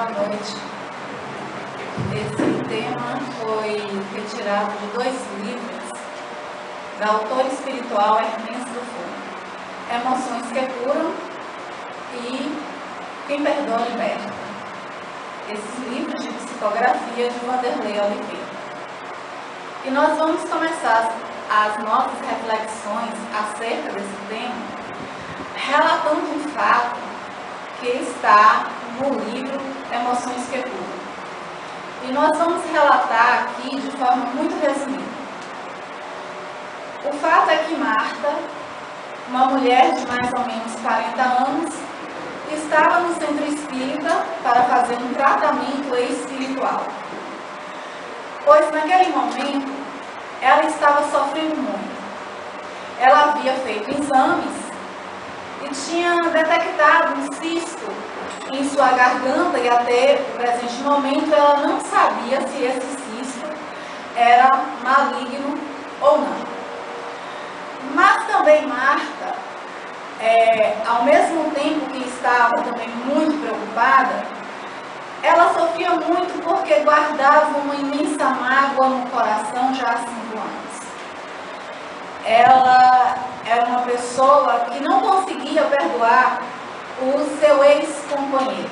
boa noite. Esse tema foi retirado de 2 livros da autora espiritual Hermêncio do Fogo: Emoções que Curam e Quem Perdoa Liberta. Esses livros de psicografia de Vanderlei Oliveira. E nós vamos começar as nossas reflexões acerca desse tema relatando um fato que está no livro Emoções que Curam. E nós vamos relatar aqui de forma muito resumida. O fato é que Marta, uma mulher de mais ou menos 40 anos, estava no centro espírita para fazer um tratamento espiritual. Pois naquele momento, ela estava sofrendo muito. Ela havia feito exames e tinha detectado um cisto em sua garganta, e até o presente momento ela não sabia se esse cisto era maligno ou não. Mas também Marta, ao mesmo tempo que estava também muito preocupada, ela sofria muito porque guardava uma imensa mágoa no coração já há 5 anos. Ela era uma pessoa que não conseguia perdoar o seu ex-companheiro,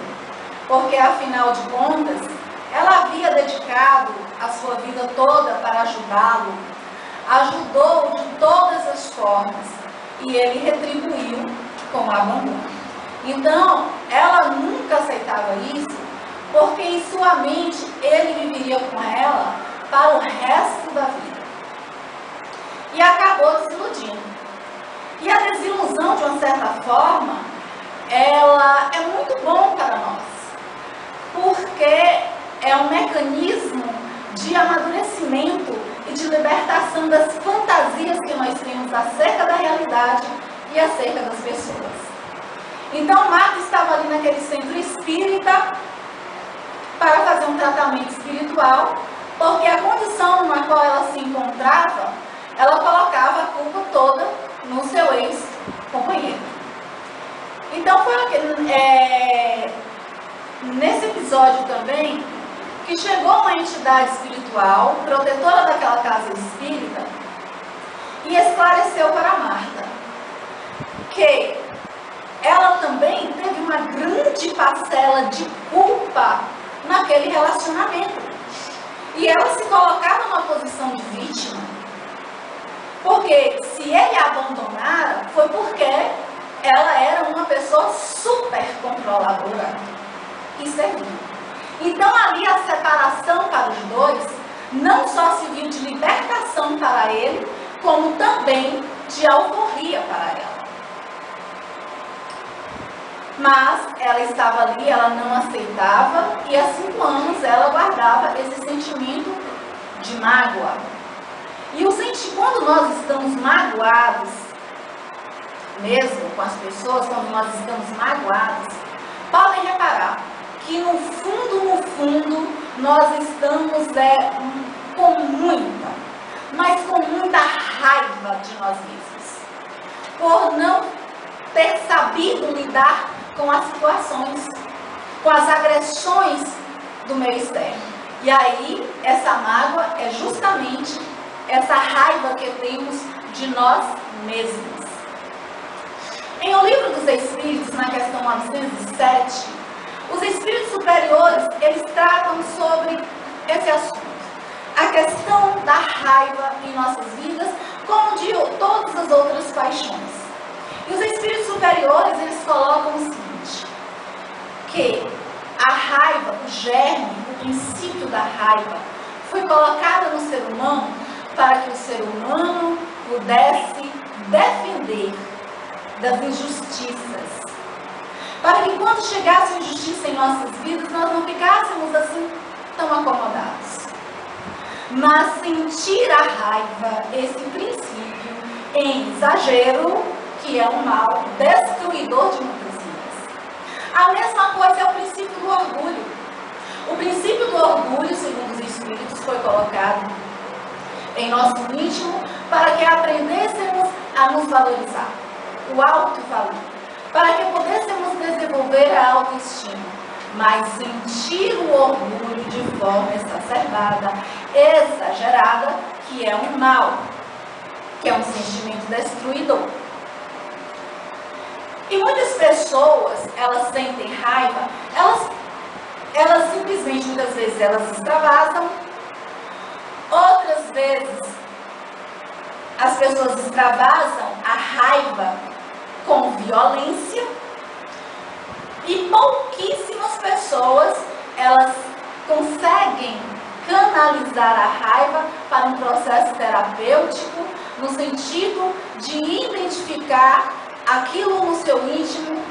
porque afinal de contas, ela havia dedicado a sua vida toda para ajudá-lo, ajudou de todas as formas e ele retribuiu com abandono. Então, ela nunca aceitava isso, porque em sua mente ele viveria com ela para o resto da vida. E acabou desiludindo. E a desilusão, de uma certa forma, ela é muito bom para nós, porque é um mecanismo de amadurecimento e de libertação das fantasias que nós temos acerca da realidade e acerca das pessoas. Então, Marta estava ali naquele centro espírita para fazer um tratamento espiritual, porque a condição na qual ela se encontrava, ela colocava a culpa toda no seu ex-companheiro. Então foi nesse episódio também que chegou uma entidade espiritual, protetora daquela casa espírita, e esclareceu para Marta que ela também teve uma grande parcela de culpa naquele relacionamento. E ela se colocava numa posição de vítima, porque se ele a abandonara, foi porque ela era uma pessoa super controladora e servil. Então ali a separação para os dois não só serviu de libertação para ele, como também de alforria para ela. Mas ela estava ali, ela não aceitava, e há 5 anos ela guardava esse sentimento de mágoa. E quando nós estamos magoados, mesmo com as pessoas, quando nós estamos magoados, podem reparar que no fundo, nós estamos com muita, mas com muita raiva de nós mesmos, por não ter sabido lidar com as situações, com as agressões do meio externo. E aí, essa mágoa é justamente essa raiva que temos de nós mesmos. Em O Livro dos Espíritos, na questão 907, os espíritos superiores, eles tratam sobre esse assunto. A questão da raiva em nossas vidas, como de todas as outras paixões. E os espíritos superiores, eles colocam o seguinte, que a raiva, o germe, o princípio da raiva, foi colocada no ser humano para que o ser humano pudesse defender das injustiças. Para que quando chegasse a injustiça em nossas vidas, nós não ficássemos assim tão acomodados. Mas sentir a raiva, esse princípio em exagero, que é um mal destruidor de muitas vidas. A mesma coisa é o princípio do orgulho. O princípio do orgulho, segundo os Espíritos, foi colocado em nosso íntimo para que aprendêssemos a nos valorizar, o auto-valor, para que pudéssemos desenvolver a autoestima, mas sentir o orgulho de forma exacerbada, exagerada, que é um mal, que é um sentimento destruidor. E muitas pessoas, elas sentem raiva, elas simplesmente, muitas vezes, elas extravasam, outras vezes, as pessoas extravasam a raiva com violência, e pouquíssimas pessoas, elas conseguem canalizar a raiva para um processo terapêutico, no sentido de identificar aquilo no seu íntimo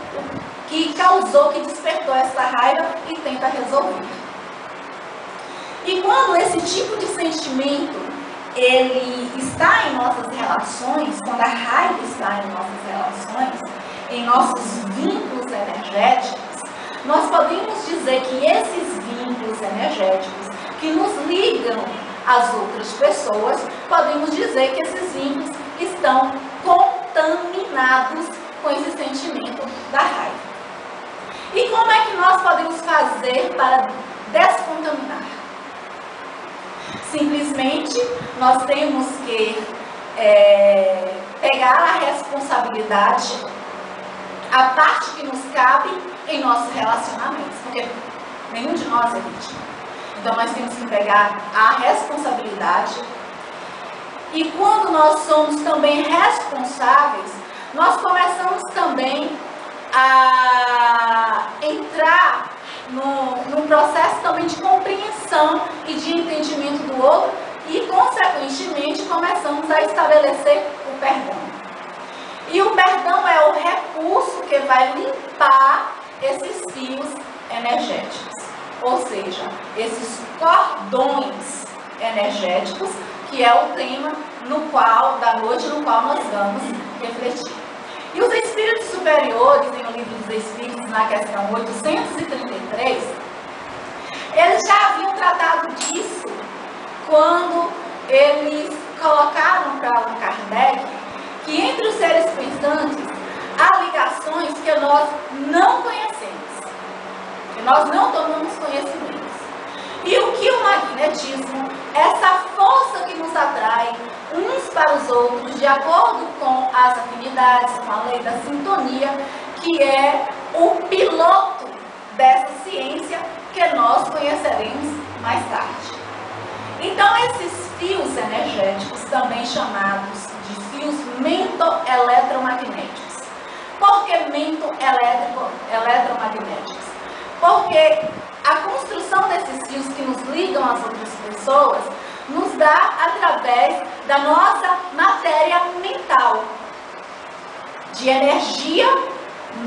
que causou, que despertou essa raiva e tenta resolver. E quando esse tipo de sentimento, ele está em nossas relações, quando a raiva está em nossas relações, em nossos vínculos energéticos, nós podemos dizer que esses vínculos energéticos que nos ligam às outras pessoas, podemos dizer que esses vínculos estão contaminados com esse sentimento da raiva. E como é que nós podemos fazer para descontaminar? Simplesmente, nós temos que pegar a responsabilidade, a parte que nos cabe em nossos relacionamentos, porque nenhum de nós é vítima. Então, nós temos que pegar a responsabilidade. E quando nós somos também responsáveis, nós começamos também a entrar num processo também de compreensão e de entendimento do outro e, consequentemente, começamos a estabelecer o perdão. E o perdão é o recurso que vai limpar esses fios energéticos, ou seja, esses cordões energéticos, que é o tema da noite no qual nós vamos refletir. E os espíritos superiores, em O Livro dos Espíritos, na questão 833, eles já haviam tratado disso quando eles colocaram para Allan Kardec que entre os seres pensantes há ligações que nós não conhecemos, que nós não tomamos conhecimento. E o que o magnetismo, essa força que nos atrai uns para os outros, de acordo com as afinidades, com a lei da sintonia, que é o piloto dessa ciência que nós conheceremos mais tarde. Então, esses fios energéticos, também chamados de fios mento-eletromagnéticos. Por que mento-eletromagnéticos? Porque a construção desses fios que nos ligam às outras pessoas nos dá através da nossa matéria mental, de energia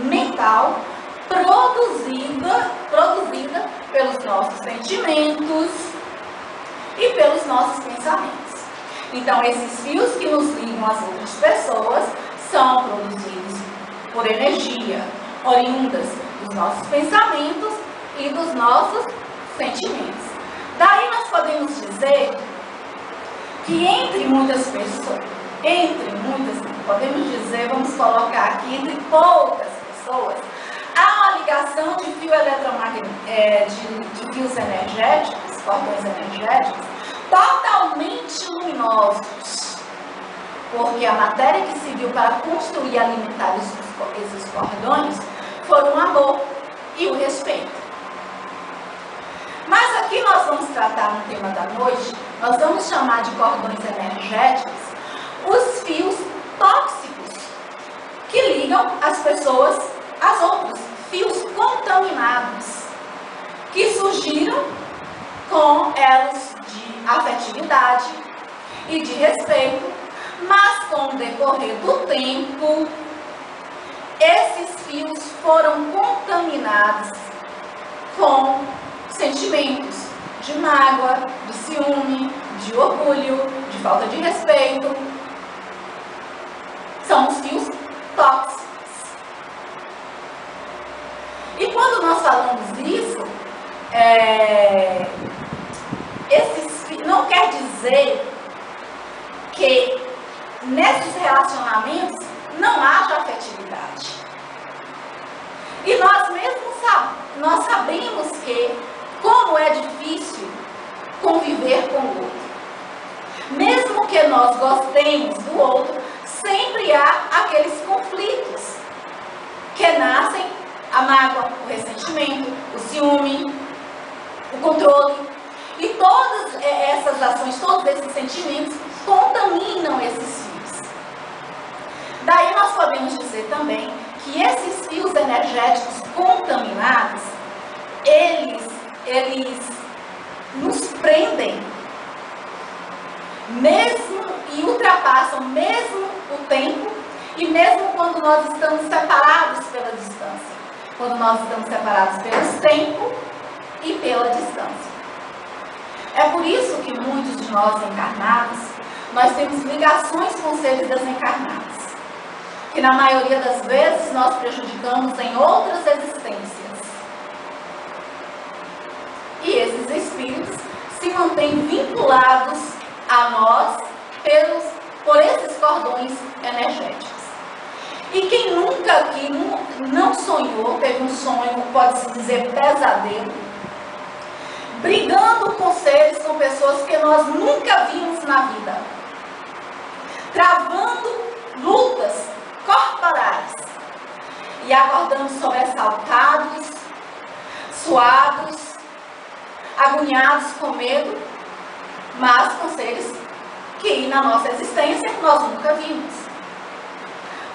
mental produzida pelos nossos sentimentos e pelos nossos pensamentos. Então, esses fios que nos ligam às outras pessoas são produzidos por energia, oriundas dos nossos pensamentos e dos nossos sentimentos. Daí nós podemos dizer que entre muitas pessoas, podemos dizer, vamos colocar aqui, entre poucas pessoas, há uma ligação de fio de fios energéticos, cordões energéticos, totalmente luminosos, porque a matéria que serviu para construir e alimentar esses cordões foram o amor e o respeito. Mas aqui nós vamos tratar no tema da noite, nós vamos chamar de cordões energéticos os fios tóxicos que ligam as pessoas às outras, fios contaminados, que surgiram com elos de afetividade e de respeito, mas com o decorrer do tempo, esses fios foram contaminados com sentimentos de mágoa, de ciúme, de orgulho, de falta de respeito. São os fios tóxicos. E quando nós falamos isso, não quer dizer que nesses relacionamentos não haja afetividade. E nós mesmos nós sabemos como é difícil conviver com o outro. Mesmo que nós gostemos do outro, sempre há aqueles conflitos que nascem, a mágoa, o ressentimento, o ciúme, o controle. E todas essas ações, todos esses sentimentos contaminam esses fios. Daí nós podemos dizer também que esses fios energéticos contaminados, eles nos prendem, mesmo e ultrapassam mesmo o tempo e mesmo quando nós estamos separados pela distância. Quando nós estamos separados pelo tempo e pela distância. É por isso que muitos de nós encarnados, nós temos ligações com seres desencarnados, que na maioria das vezes nós prejudicamos em outras existências. E esses espíritos se mantêm vinculados a nós por esses cordões energéticos. E quem nunca aqui não sonhou, teve um sonho, pode-se dizer pesadelo, brigando com seres, com pessoas que nós nunca vimos na vida, travando lutas corporais e acordando sobressaltados, suados, agoniados com medo, mas com seres que na nossa existência nós nunca vimos.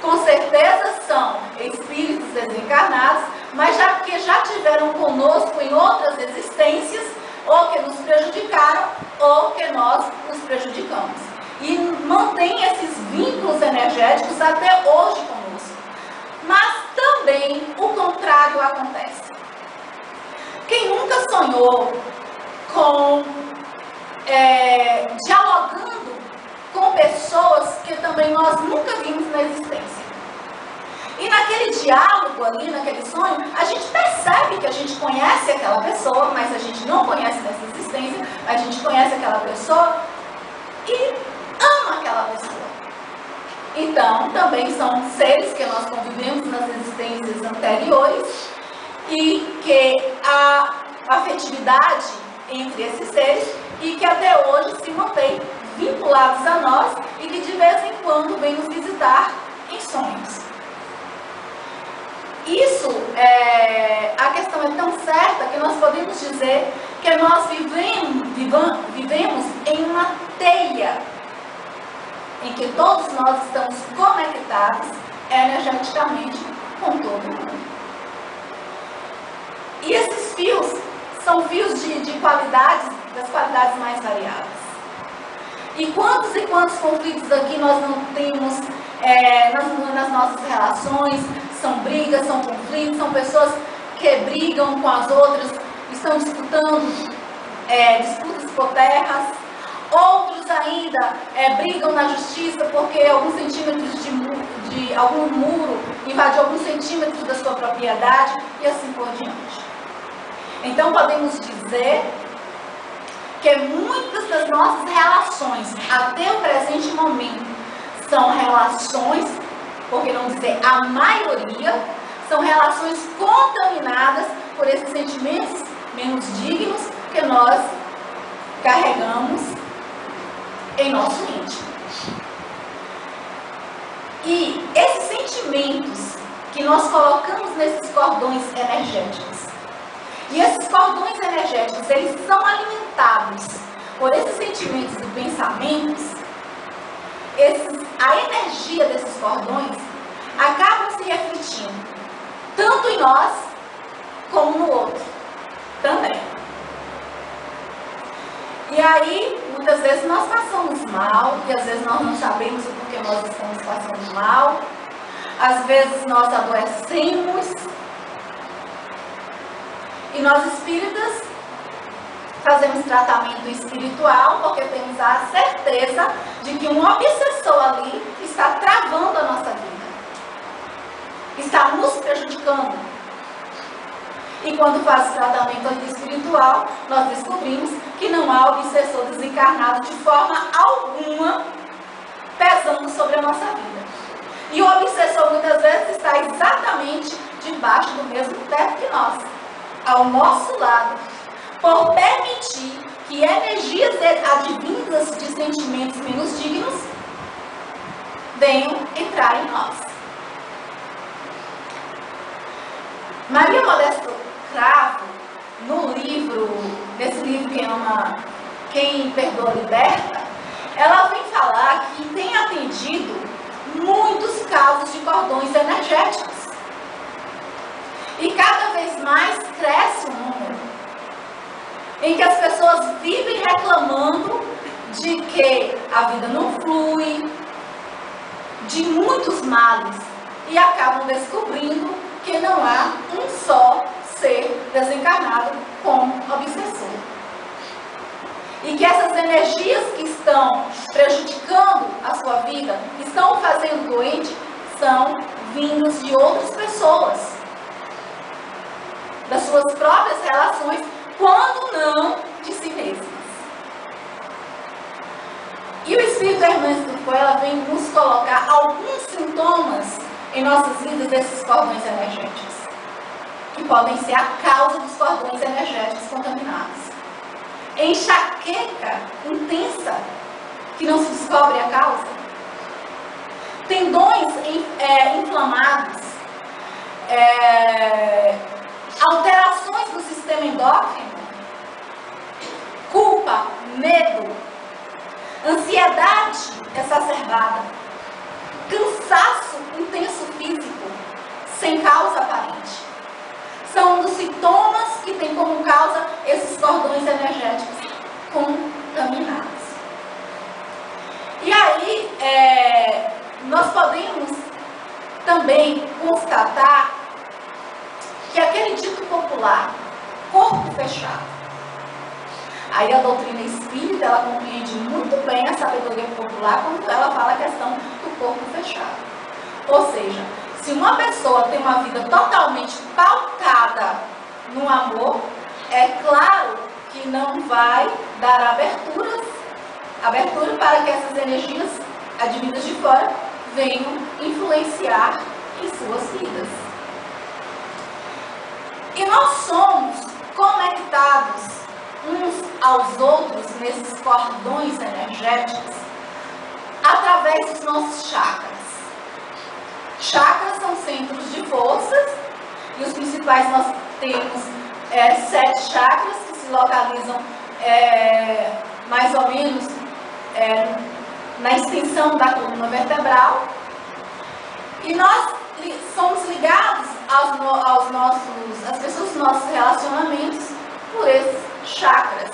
Com certeza são espíritos desencarnados, mas que já tiveram conosco em outras existências, ou que nos prejudicaram, ou que nós nos prejudicamos. E mantém esses vínculos energéticos até hoje conosco. Mas também o contrário acontece. Quem nunca sonhou dialogando com pessoas que também nós nunca vimos na existência? E naquele diálogo ali, naquele sonho, a gente percebe que a gente conhece aquela pessoa, mas a gente não conhece nessa existência, a gente conhece aquela pessoa e ama aquela pessoa. Então, também são seres que nós convivemos nas existências anteriores e que há afetividade entre esses seres e que até hoje se mantêm vinculados a nós e que de vez em quando vêm nos visitar em sonhos. Isso, a questão é tão certa que nós podemos dizer que nós vivemos em uma teia em que todos nós estamos conectados energeticamente com todo mundo. E esses fios são fios de qualidades, das qualidades mais variadas. E quantos conflitos aqui nós não temos nas nossas relações? São brigas, são conflitos, são pessoas que brigam com as outras, estão disputando disputas por terras. Outros ainda brigam na justiça porque alguns centímetros de algum muro invadiu alguns centímetros da sua propriedade e assim por diante. Então podemos dizer que muitas das nossas relações até o presente momento são relações, por que não dizer a maioria, são relações contaminadas por esses sentimentos menos dignos que nós carregamos em nosso íntimo. E esses sentimentos que nós colocamos nesses cordões energéticos, e esses cordões energéticos, eles são alimentados por esses sentimentos e pensamentos, a energia desses cordões acaba se refletindo tanto em nós como no outro também. E aí, muitas vezes nós passamos mal, e às vezes nós não sabemos o porquê nós estamos passando mal, às vezes nós adoecemos, e nós espíritas fazemos tratamento espiritual porque temos a certeza de que um obsessor ali está travando a nossa vida, está nos prejudicando. E quando faz tratamento espiritual, nós descobrimos que não há obsessor desencarnado de forma alguma pesando sobre a nossa vida. E o obsessor muitas vezes está exatamente debaixo do mesmo teto que nós. ao nosso lado por permitir que energias advindas de sentimentos menos dignos venham entrar em nós. Maria Modesto Cravo, nesse livro que ama Quem Perdoa Liberta, ela vem falar que tem atendido muitos casos de cordões energéticos. E cada vez mais cresce o número em que as pessoas vivem reclamando de que a vida não flui, de muitos males, e acabam descobrindo que não há um só ser desencarnado como obsessor. E que essas energias que estão prejudicando a sua vida, que estão fazendo doente, são vindas de outras pessoas, das suas próprias relações, quando não de si mesmas. E o Espírito Hermâncio Foucault, ela vem nos colocar alguns sintomas em nossas vidas desses cordões energéticos, que podem ser a causa dos cordões energéticos contaminados. Enxaqueca intensa, que não se descobre a causa. Tendões inflamados. Alterações no sistema endócrino. Culpa, medo. Ansiedade exacerbada. Cansaço intenso físico, sem causa aparente. São um dos sintomas que tem como causa esses cordões energéticos contaminados. E aí, nós podemos também constatar que aquele dito popular, corpo fechado. Aí a doutrina espírita, ela compreende muito bem a sabedoria popular quando ela fala a questão do corpo fechado. Ou seja, se uma pessoa tem uma vida totalmente pautada no amor, é claro que não vai dar abertura para que essas energias advindas de fora venham influenciar em suas vidas. E nós somos conectados uns aos outros nesses cordões energéticos através dos nossos chakras. Chakras são centros de forças e os principais nós temos 7 chakras que se localizam mais ou menos na extensão da coluna vertebral, e nós somos ligados às pessoas dos nossos relacionamentos por esses chakras.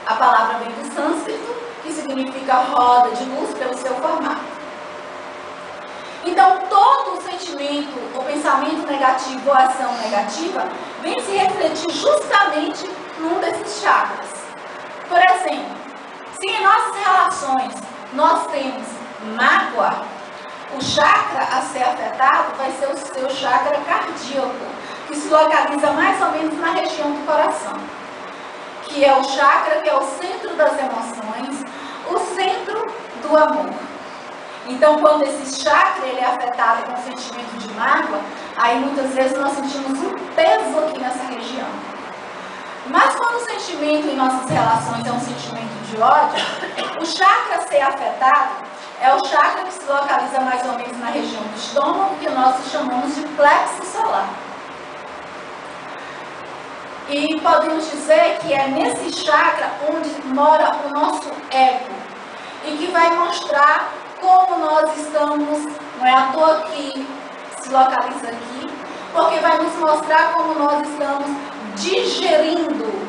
A palavra vem do sânscrito, que significa roda de luz pelo seu formato. Então, todo o sentimento ou pensamento negativo ou ação negativa vem se refletir justamente num desses chakras. Por exemplo, se em nossas relações nós temos mágoa, o chakra a ser afetado vai ser o seu chakra cardíaco, que se localiza mais ou menos na região do coração, que é o chakra que é o centro das emoções, o centro do amor. Então, quando esse chakra ele é afetado com o sentimento de mágoa, aí muitas vezes nós sentimos um peso aqui nessa região. Mas quando o sentimento em nossas relações é um sentimento de ódio, o chakra a ser afetado é o chakra que se localiza mais ou menos na região do estômago, que nós chamamos de plexo solar. E podemos dizer que é nesse chakra onde mora o nosso ego, e que vai mostrar como nós estamos, não é à toa que se localiza aqui, porque vai nos mostrar como nós estamos digerindo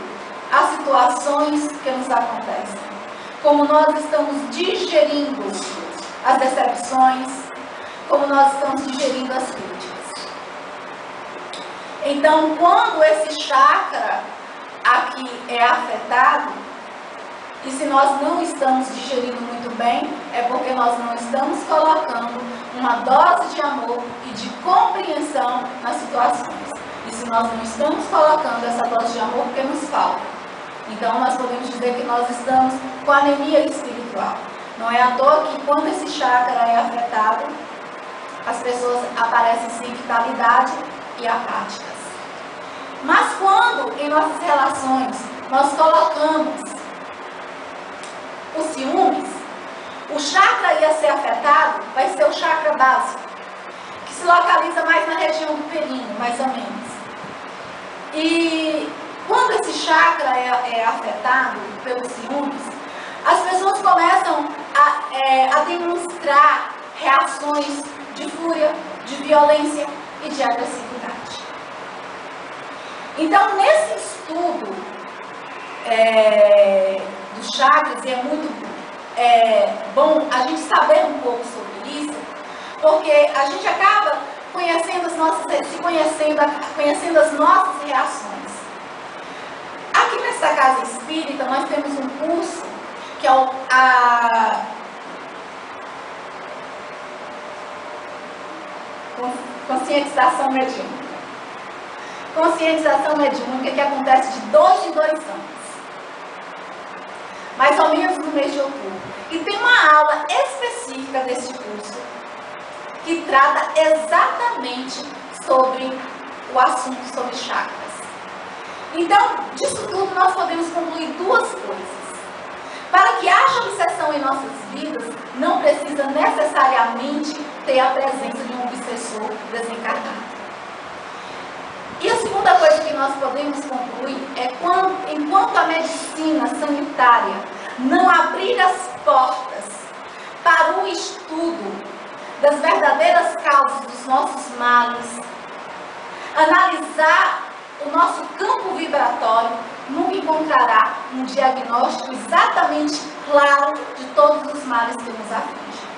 as situações que nos acontecem, como nós estamos digerindo as decepções, como nós estamos digerindo as críticas. Então, quando esse chakra aqui é afetado, e se nós não estamos digerindo muito bem, é porque nós não estamos colocando uma dose de amor e de compreensão nas situações. E se nós não estamos colocando essa dose de amor, porque nos falta. Então, nós podemos dizer que nós estamos com anemia espiritual. Não é à toa que quando esse chakra é afetado, as pessoas aparecem sem vitalidade e apáticas. Mas quando em nossas relações nós colocamos os ciúmes, o chakra ia ser afetado, vai ser o chakra básico, que se localiza mais na região do períneo, mais ou menos. E quando esse chakra é afetado pelos ciúmes, as pessoas começam a demonstrar reações de fúria, de violência e de agressividade. Então, nesse estudo dos chakras, e é muito bom a gente saber um pouco sobre isso, porque a gente acaba conhecendo conhecendo as nossas reações. Aqui nessa casa espírita, nós temos um curso que é a conscientização mediúnica. Conscientização mediúnica que acontece de 2 em 2 anos. Mais ou menos no mês de outubro. E tem uma aula específica desse curso que trata exatamente sobre o assunto sobre chakras. Então, disso tudo nós podemos concluir 2 coisas. Para que haja obsessão em nossas vidas, não precisa necessariamente ter a presença de um obsessor desencarnado. E a segunda coisa que nós podemos concluir é enquanto a medicina sanitária não abrir as portas para o estudo das verdadeiras causas dos nossos males, analisar o nosso campo vibratório, nunca encontrará um diagnóstico exatamente claro de todos os males que nos afligem.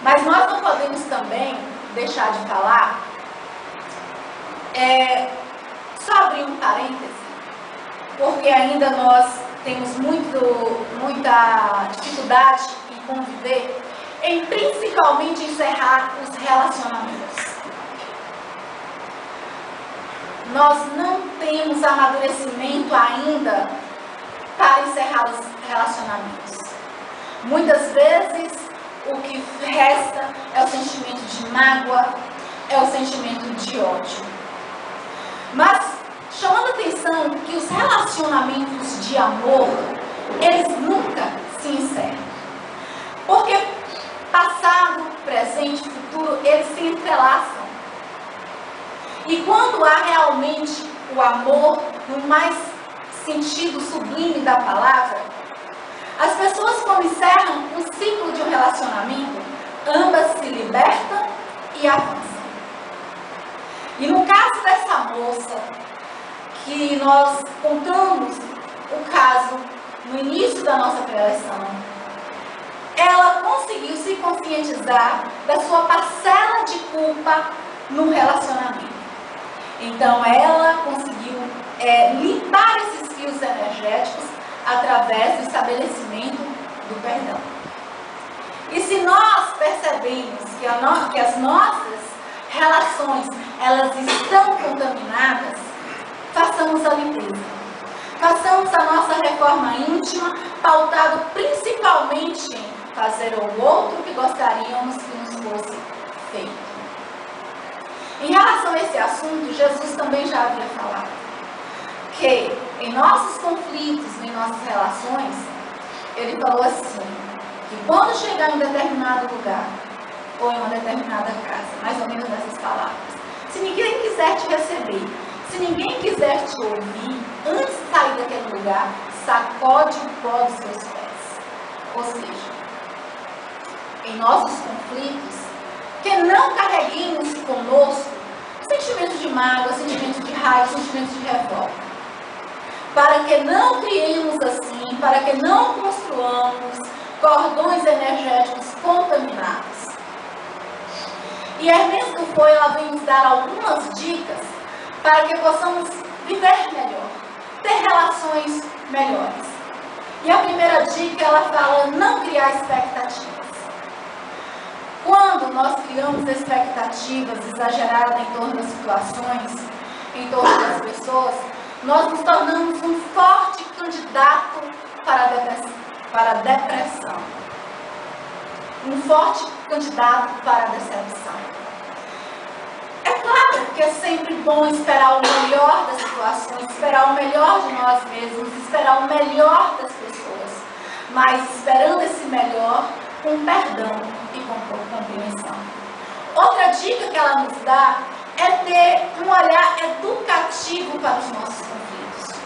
Mas nós não podemos também deixar de falar, só abrir um parêntese, porque ainda nós temos muita dificuldade em conviver, em principalmente encerrar os relacionamentos. Nós não temos amadurecimento ainda para encerrar os relacionamentos. Muitas vezes o que resta é o sentimento de mágoa, é o sentimento de ódio. Mas chamando a atenção que os relacionamentos de amor, eles nunca se encerram. Porque passado, presente e futuro, eles se entrelaçam. E quando há realmente o amor, no mais sentido sublime da palavra, as pessoas, quando encerram o ciclo de um relacionamento, ambas se libertam e avançam. E no caso dessa moça, que nós contamos o caso no início da nossa preleção, ela conseguiu se conscientizar da sua parcela de culpa no relacionamento. Então ela conseguiu limpar esses fios energéticos através do estabelecimento do perdão. E se nós percebemos que as nossas relações, elas estão contaminadas, façamos a limpeza. Façamos a nossa reforma íntima, pautado principalmente em fazer ao outro que gostaríamos que nos fosse feito. Em relação a esse assunto, Jesus também já havia falado que em nossos conflitos, em nossas relações, ele falou assim, que quando chegar em determinado lugar, ou em uma determinada casa, mais ou menos nessas palavras, se ninguém quiser te receber, se ninguém quiser te ouvir, antes de sair daquele lugar, sacode o pó dos seus pés. Ou seja, em nossos conflitos, que não carreguemos conosco sentimentos de mágoa, sentimentos de raiva, sentimentos de revolta. Para que não criemos assim, para que não construamos cordões energéticos contaminados. E Hermès Dufour, ela vem nos dar algumas dicas para que possamos viver melhor, ter relações melhores. E a primeira dica, ela fala não criar expectativas. Quando nós criamos expectativas exageradas em torno das situações, em torno das pessoas, nós nos tornamos um forte candidato para a depressão. Um forte candidato para a decepção. É claro que é sempre bom esperar o melhor das situações, esperar o melhor de nós mesmos, esperar o melhor das pessoas, mas esperando esse melhor com perdão e com compreensão. Outra dica que ela nos dá é ter um olhar educativo para os nossos conflitos.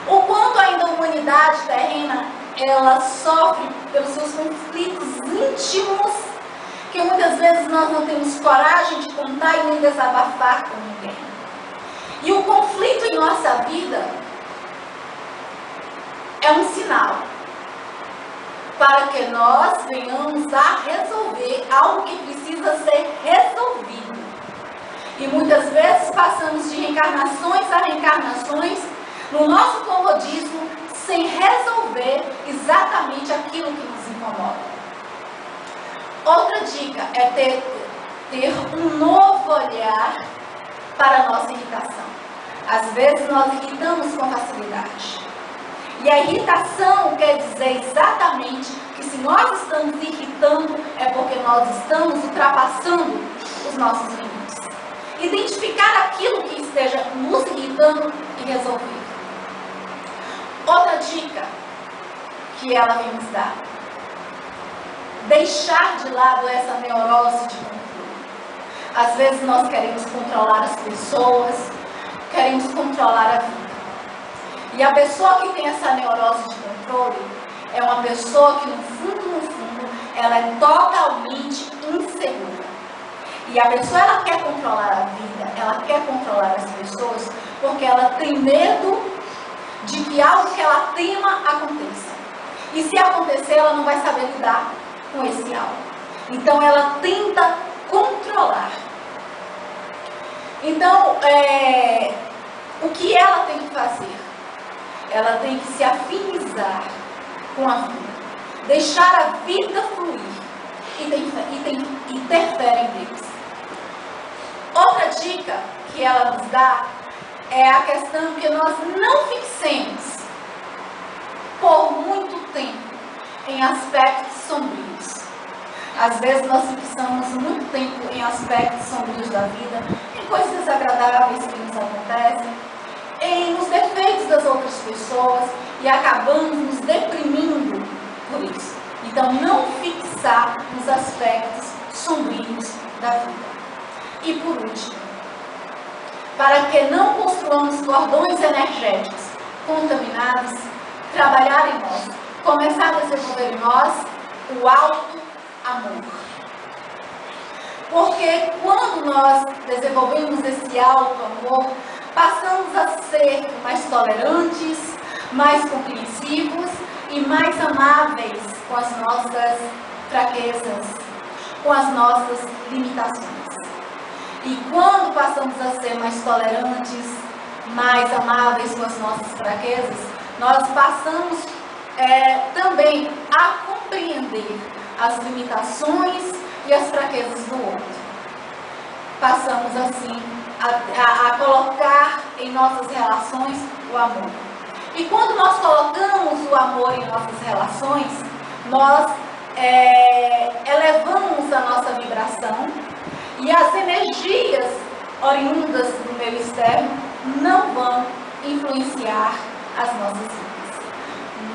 O quanto ainda a humanidade terrena, ela sofre pelos seus conflitos íntimos, que muitas vezes nós não temos coragem de contar e nem desabafar com ninguém. E o conflito em nossa vida é um sinal para que nós venhamos a resolver algo que precisa ser resolvido. E muitas vezes passamos de reencarnações a reencarnações no nosso comodismo, sem resolver exatamente aquilo que nos incomoda. Outra dica é ter um novo olhar para a nossa irritação. Às vezes nós irritamos com facilidade. E a irritação quer dizer exatamente que se nós estamos irritando é porque nós estamos ultrapassando os nossos limites. Identificar aquilo que esteja nos irritando e resolver. Outra dica que ela vem nos dar: deixar de lado essa neurose de controle. Às vezes nós queremos controlar as pessoas, queremos controlar a vida. E a pessoa que tem essa neurose de controle é uma pessoa que no fundo, ela é totalmente insegura. E a pessoa, ela quer controlar a vida, ela quer controlar as pessoas, porque ela tem medo de que algo que ela tema aconteça. E se acontecer, ela não vai saber lidar com esse algo. Então, ela tenta controlar. Então, o que ela tem que fazer? Ela tem que se afinizar com a vida. Deixar a vida fluir. E ter fé em Deus. Outra dica que ela nos dá é a questão que nós não fixemos por muito tempo em aspectos sombrios. Às vezes nós fixamos muito tempo em aspectos sombrios da vida, em coisas desagradáveis que nos acontecem, nos defeitos das outras pessoas, e acabamos nos deprimindo por isso. Então, não fixar nos aspectos sombrios da vida. E por último, para que não construamos cordões energéticos contaminados, trabalhar em nós, começar a desenvolver em nós o alto amor. Porque quando nós desenvolvemos esse alto amor, passamos a ser mais tolerantes, mais compreensivos e mais amáveis com as nossas fraquezas, com as nossas limitações. E quando passamos a ser mais tolerantes, mais amáveis com as nossas fraquezas, nós passamos também a compreender as limitações e as fraquezas do outro. Passamos assim a colocar em nossas relações o amor. E quando nós colocamos o amor em nossas relações, nós elevamos a nossa vibração e as energias oriundas do meio externo não vão influenciar as nossas vidas.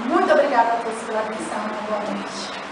Muito obrigada a todos pela atenção e boa noite.